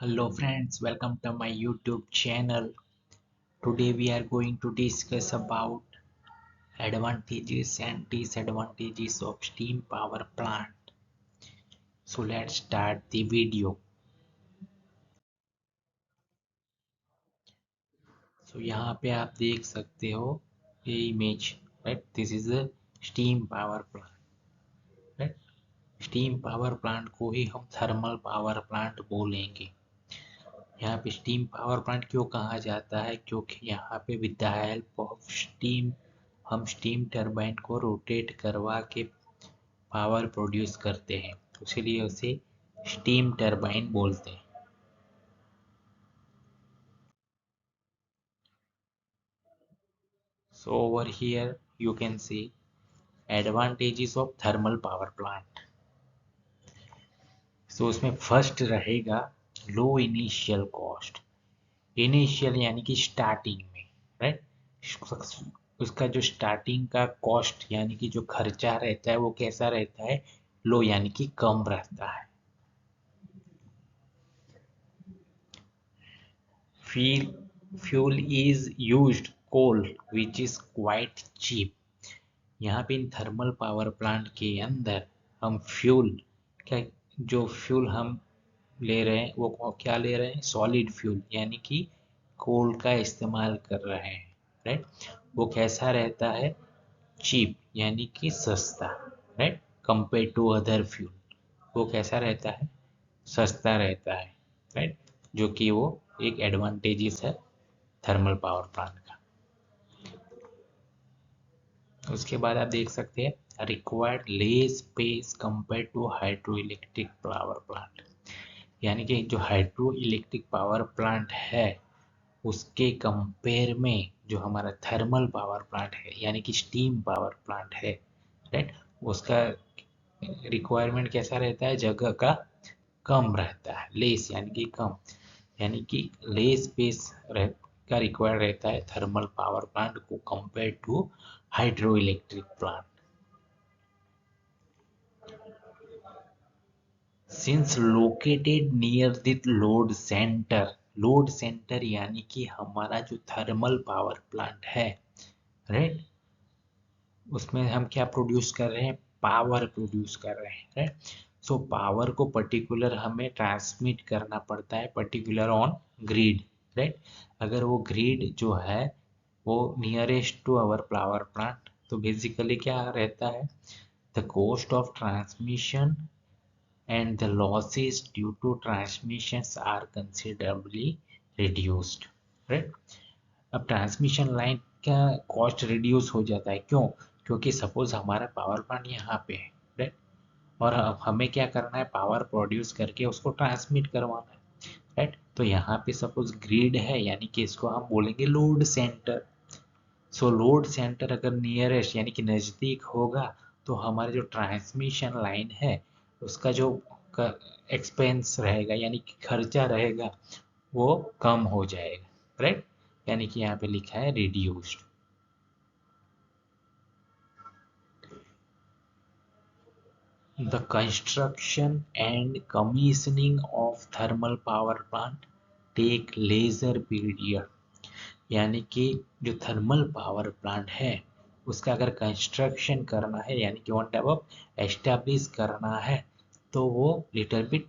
Hello friends, welcome to my YouTube channel. Today we are going to discuss about advantages and disadvantages of steam power plant. So let's start the video. So यहाँ पे आप देख सकते हो ये image, right? This is a steam power plant, right? Steam power plant को ही हम thermal power plant बोलेंगे। यहाँ पे स्टीम पावर प्लांट क्यों कहा जाता है? क्योंकि यहाँ पे with the help of steam हम स्टीम टरबाइन को रोटेट करवा के पावर प्रोड्यूस करते हैं, इसीलिए उसे स्टीम टरबाइन बोलते हैं। So over here you can see advantages of thermal power plant. So उसमें फर्स्ट रहेगा लो इनिशियल कॉस्ट। इनिशियल यानी कि स्टार्टिंग में, राइट? उसका जो स्टार्टिंग का कॉस्ट यानी कि जो खर्चा रहता है वो कैसा रहता है? लो यानी कि कम रहता है। Fuel is used coal which is quite cheap. यहाँ पे इन थर्मल पावर प्लांट के अंदर हम फ्यूल क्या, जो फ्यूल हम ले रहे हैं वो क्या ले रहे हैं? सॉलिड फ्यूल यानी कि कोल का इस्तेमाल कर रहे हैं, राइट? वो कैसा रहता है? चीप यानी कि सस्ता, right? Compare to other fuel वो कैसा रहता है? सस्ता रहता है, राइट? जो कि वो एक एडवांटेजेस है थर्मल पावर प्लांट का। उसके बाद आप देख सकते हैं required less space compare to hydro electric power plant. यानी कि जो हाइड्रो इलेक्ट्रिक पावर प्लांट है उसके कंपेयर में जो हमारा थर्मल पावर प्लांट है यानी कि स्टीम पावर प्लांट है, राइट? उसका रिक्वायरमेंट कैसा रहता है? जगह का कम रहता है। लेस यानी कि कम, यानी कि लेस स्पेस का रिक्वायर्ड रहता है थर्मल पावर प्लांट को compare to hydro electric plant. Since located near the load centre यानी कि हमारा जो थर्मल पावर प्लांट है, राइट, उसमें हम क्या प्रोड्यूस कर रहे हैं? पावर प्रोड्यूस कर रहे हैं, राइट? सो पावर को पर्टिकुलर हमें ट्रांसमिट करना पड़ता है पर्टिकुलर ऑन ग्रिड, राइट? अगर वो ग्रिड जो है वो nearest to our power plant, तो बेसिकली क्या रहता है? The cost of transmission and the losses due to transmissions are considerably reduced, right? अब ट्रांसमिशन लाइन का कॉस्ट रिड्यूस हो जाता है। क्यों? क्योंकि सपोज हमारा पावर प्लांट यहाँ पे है, राइट? और हमें क्या करना है? पावर प्रोड्यूस करके उसको ट्रांसमिट करवाना है, राइट? तो यहाँ पे सपोज ग्रिड है यानी कि इसको हम बोलेंगे लोड सेंटर। सो लोड सेंटर अगर नियरेस्ट यानी कि नज़दीक होगा तो हमारे जो ट्रांसमिशन लाइन है उसका जो एक्सपेंस रहेगा यानी कि खर्चा रहेगा वो कम हो जाएगा, राइट? यानी कि यहाँ पे लिखा है reduced. The construction and commissioning of thermal power plant take lesser period. यानी कि जो थर्मल पावर प्लांट है उसका अगर कंस्ट्रक्शन करना है यानी कि वन टाइप ऑफ एस्टैब्लिश करना है तो वो लिटिल बिट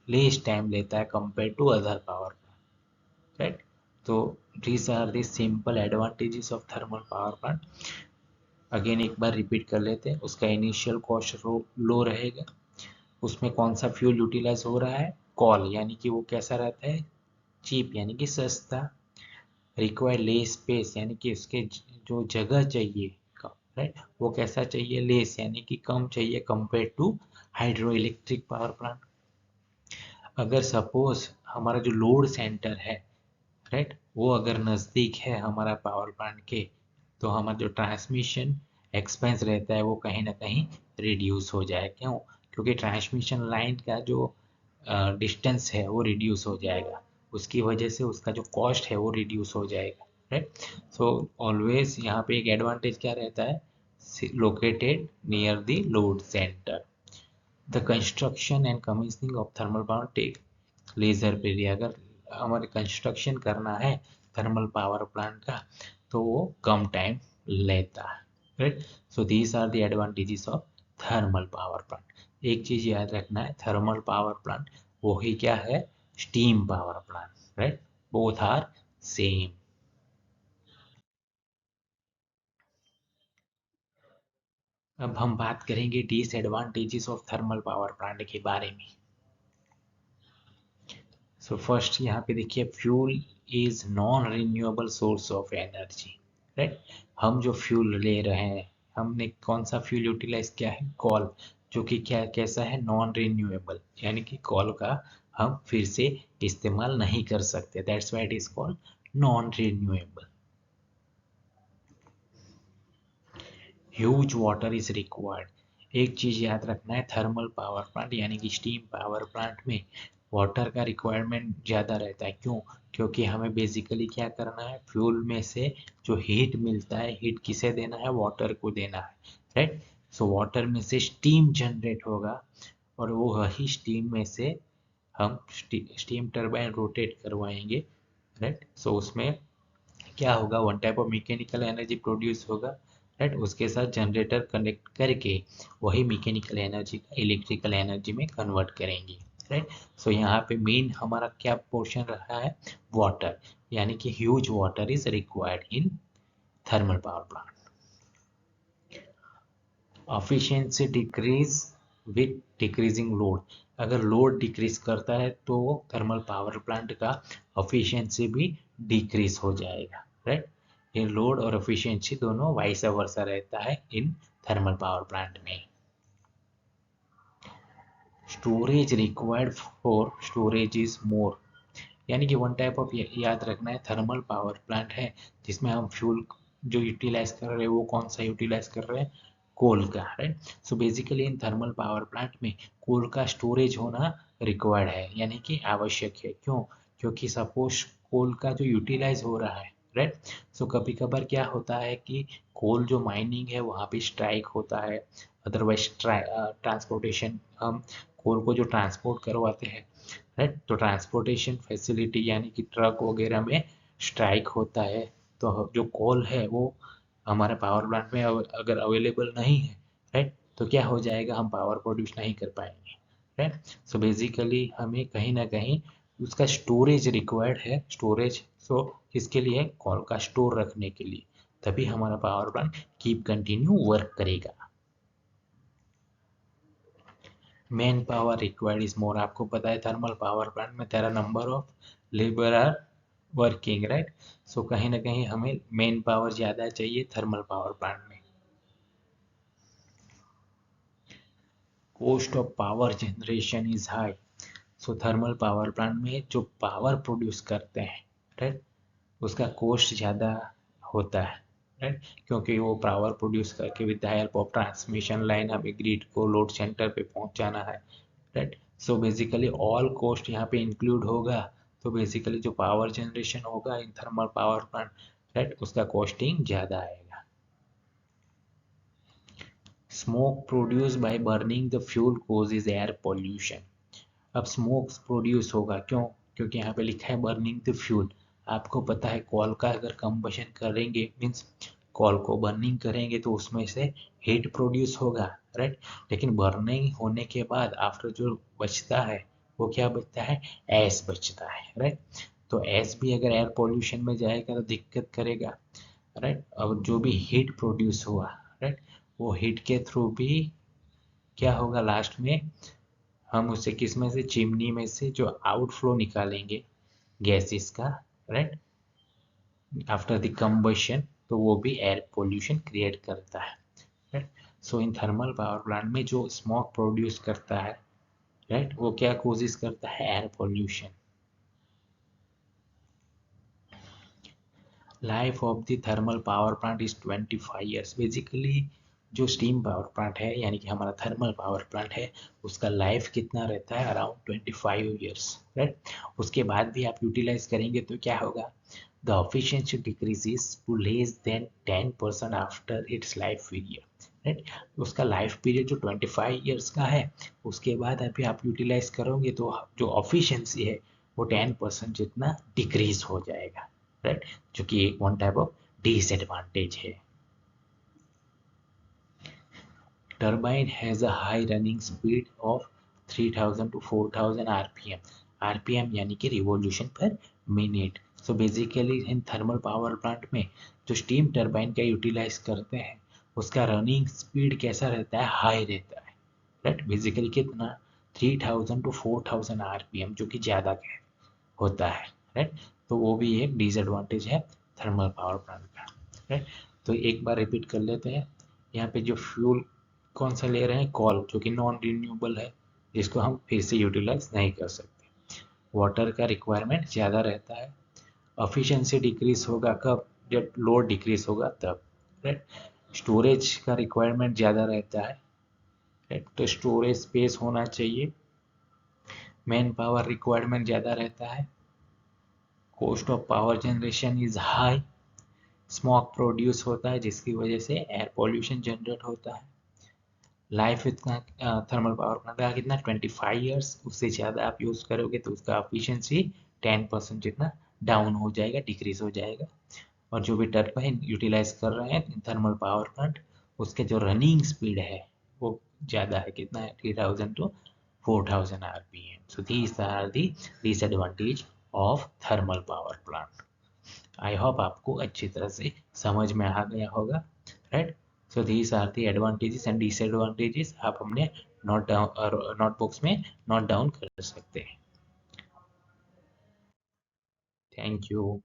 लेस टाइम लेता है compare to other power plant, right? तो these are the simple advantages of thermal power plant। Again एक बार रिपीट कर लेते हैं। उसका इनिशियल कॉस्ट लो रहेगा। उसमें कौन सा फ्यूल यूटिलाइज हो रहा है? कॉल, यानी कि वो कैसा रहता है? चीप यानी कि सस्ता। रिक्वायर लेस स्पेस यानी कि उसके जो जगह चाहिए, राइट, वो कैसा चाहिए? लेस यानी कि कम चाहिए compare to hydro electric power plant. अगर सपोज हमारा जो लोड सेंटर है, राइट, वो अगर नज़दीक है हमारा पावर प्लांट के तो हमारा जो ट्रांसमिशन एक्सपेंस रहता है वो कहीं ना कहीं रिड्यूस हो जाए। क्यों? क्योंकि ट्रांसमिशन लाइन का जो डिस्टेंस है वो रिड्यूस हो जाएगा, उसकी वजह से उसका जो कॉस्ट है वो रिड्यूस हो जाएगा, राइट? सो ऑलवेज यहाँ पे एक एडवांटेज क्या रहता है? Located near the load centre. The construction and commissioning of thermal power take lesser period, अगर हमारे कंस्ट्रक्शन करना है थर्मल पावर प्लांट का तो वो कम टाइम लेता है, right. So these are the advantages of thermal power plant. एक चीज याद रखना है, थर्मल पावर प्लांट वही क्या है, steam power plant, right, both are same. अब हम बात करेंगे disadvantages of thermal power plant के बारे में। सो फर्स्ट यहाँ पे देखिए, fuel is non renewable source of energy, right. हम जो फ्यूल ले रहे हैं, हमने कौन सा फ्यूल यूटिलाइज किया है, कॉल, जो कि क्या कैसा है, नॉन रिन्यूएबल, यानी कि कॉल का हम फिर से इस्तेमाल नहीं कर सकते, that's why it is called non renewable. Huge water is required. एक चीज याद रखना है, थर्मल पावर प्लांट यानी कि स्टीम पावर प्लांट में वाटर का रिक्वायरमेंट ज़्यादा रहता है। क्यों? क्योंकि हमें बेसिकली क्या करना है, फ्यूल में से जो हीट मिलता है, हीट किसे देना है, वाटर को देना है, राइट। सो वाटर में से स्टीम जनरेट होगा और वो वही स्टीम में से हम स्टीम टरबाइन रोटेट करवाएंगे, राइट। सो उसमें क्या होगा, one type of mechanical energy produce होगा, राइट। उसके साथ जनरेटर कनेक्ट करके वही मैकेनिकल एनर्जी का इलेक्ट्रिकल एनर्जी में कन्वर्ट करेंगे, राइट। सो यहाँ पे मेन हमारा क्या पोर्शन रहा है, वाटर, यानी कि huge water is required in thermal power plant. Efficiency decrease with decreasing load. अगर लोड डिक्रीज करता है तो थर्मल पावर प्लांट का एफिशिएंसी भी डिक्रीज हो जाएगा, राइट। ये लोड और एफिशिएंसी दोनों वाइस वर्सा रहता है इन थर्मल पावर प्लांट में। Storage required for storage is more, यानी कि वन टाइप ऑफ याद रखना है, थर्मल पावर प्लांट है जिसमें हम फ्यूल जो यूटिलाइज कर रहे हैं वो कौन सा यूटिलाइज कर रहे हैं, कोल का, right. So basically in thermal power plant में कोल का स्टोरेज होना रिक्वायर्ड है, यानी कि आवश्यक है। क्यों? क्योंकि सपोज कोल का जो यूटिलाइज हो रहा है, राइट। सो कभी कभार क्या होता है कि कोल जो माइनिंग है वहाँ पे स्ट्राइक होता है, अदरवाइज ट्रांसपोर्टेशन, हम कोल को जो ट्रांसपोर्ट करवाते हैं, राइट, तो ट्रांसपोर्टेशन फैसिलिटी यानी कि ट्रक वगैरह में स्ट्राइक होता है, तो जो कोल है वो हमारे पावर प्लांट में अगर अवेलेबल नहीं है, राइट, तो क्या हो जाएगा, हम पावर प्रोड्यूस नहीं कर पाएंगे, राइट। सो बेसिकली हमें कहीं ना कहीं उसका स्टोरेज रिक्वायर्ड है, स्टोरेज, सो इसके लिए कोल का स्टोर रखने के लिए, तभी हमारा power plant keep continue work करेगा। Man power required is more. आपको पता है थर्मल पावर प्लांट में there are number of labour are working, right. So कहीं ना कहीं हमें मेन पावर ज़्यादा चाहिए थर्मल पावर प्लांट में। Cost of power generation is high. So thermal power plant में जो पावर प्रोड्यूस करते हैं, राइट, उसका कॉस्ट ज़्यादा होता है, राइट, क्योंकि वो पावर प्रोड्यूस करके with the help of transmission line हमें ग्रिड को लोड सेंटर पे पहुंचाना है, right. So basically all cost यहाँ पे इंक्लूड होगा, तो बेसिकली जो पावर जनरेशन होगा in thermal power plant, right, उसका कॉस्टिंग ज़्यादा आएगा। Smoke produce by burning the fuel causes air pollution. अब स्मोक प्रोड्यूस होगा, क्यों? क्योंकि यहाँ पे लिखा है बर्निंग द फ्यूल। आपको पता है कॉल का अगर कंबशन करेंगे, मीन्स कॉल को बर्निंग करेंगे तो उसमें से हीट प्रोड्यूस होगा, राइट। लेकिन बर्निंग होने के बाद आफ्टर जो बचता है वो क्या बचता है, एस बचता है, राइट। तो एस भी अगर एयर पोल्यूशन में जाएगा तो दिक्कत करेगा, राइट। अब जो भी हीट प्रोड्यूस हुआ, राइट, वो हीट के थ्रू भी क्या होगा, लास्ट में हम उसे किस में से, चिमनी में से जो आउटफ्लो निकालेंगे गैसेस का, राइट, आफ्टर द कंबशन, तो वो भी एयर पोल्यूशन क्रिएट करता है, right. So in thermal power plant में जो स्मोक प्रोड्यूस करता है, राइट, वो क्या कोशिश करता है, air pollution. Life of the thermal power plant is 25 years. Basically जो स्टीम पावर प्लांट है यानी कि हमारा थर्मल पावर प्लांट है, उसका लाइफ कितना रहता है, अराउंड 25 ईयर्स, राइट। उसके बाद भी आप यूटिलाइज करेंगे तो क्या होगा, the efficiency decreases to less than 10% after its life period, right. उसका लाइफ पीरियड जो 25 ईयर्स का है, उसके बाद अभी आप यूटिलाइज करोगे तो जो ऑफिशिएंसी है वो 10% जितना डिक्रीज हो जाएगा, राइट, जो कि एक वन टाइप ऑफ डिसएडवांटेज है। Turbine has a high running speed of 3000 to 4000 RPM. RPM यानी कि रिवॉल्यूशन पर minute. So basically in thermal power plant में जो स्टीम टरबाइन का यूटिलाइज करते हैं उसका रनिंग स्पीड कैसा रहता है, हाई रहता है, राइट। बेसिकली कितना, 3000 टू 4000 RPM, जो कि ज़्यादा होता है, राइट। तो वो भी एक डिसएडवांटेज है थर्मल पावर प्लांट का, राइट। तो एक बार रिपीट कर लेते हैं। यहाँ पे जो फ्यूल कौन सा ले रहे हैं, कॉल, जो कि नॉन रिन्यूएबल है, जिसको हम फिर से यूटिलाइज नहीं कर सकते। वाटर का रिक्वायरमेंट ज़्यादा रहता है। एफिशिएंसी डिक्रीज होगा कब, जब लोड डिक्रीज होगा तब, राइट। स्टोरेज का रिक्वायरमेंट ज़्यादा रहता है, राइट, तो स्टोरेज स्पेस होना चाहिए। मैन पावर रिक्वायरमेंट ज़्यादा रहता है। Cost of power generation is high. Smoke produce होता है जिसकी वजह से एयर पॉल्यूशन जनरेट होता है। लाइफ इतना थर्मल पावर प्लांट का कितना, 25 ईयर्स। उससे ज़्यादा आप यूज़ करोगे तो उसका एफिशिएंसी 10% जितना डाउन हो जाएगा, डिक्रीज हो जाएगा। और जो भी टरबाइन यूटिलाइज कर रहे हैं थर्मल पावर प्लांट, उसके जो रनिंग स्पीड है वो ज़्यादा है, कितना है, 3000 to 4000 RPM. So these are the disadvantage of thermal power plant. I hope आपको अच्छी तरह से समझ में आ गया होगा, right. So these are the advantages and disadvantages, आप हमने नोट डाउन, नोटबुक्स में नोट डाउन कर सकते हैं। Thank you.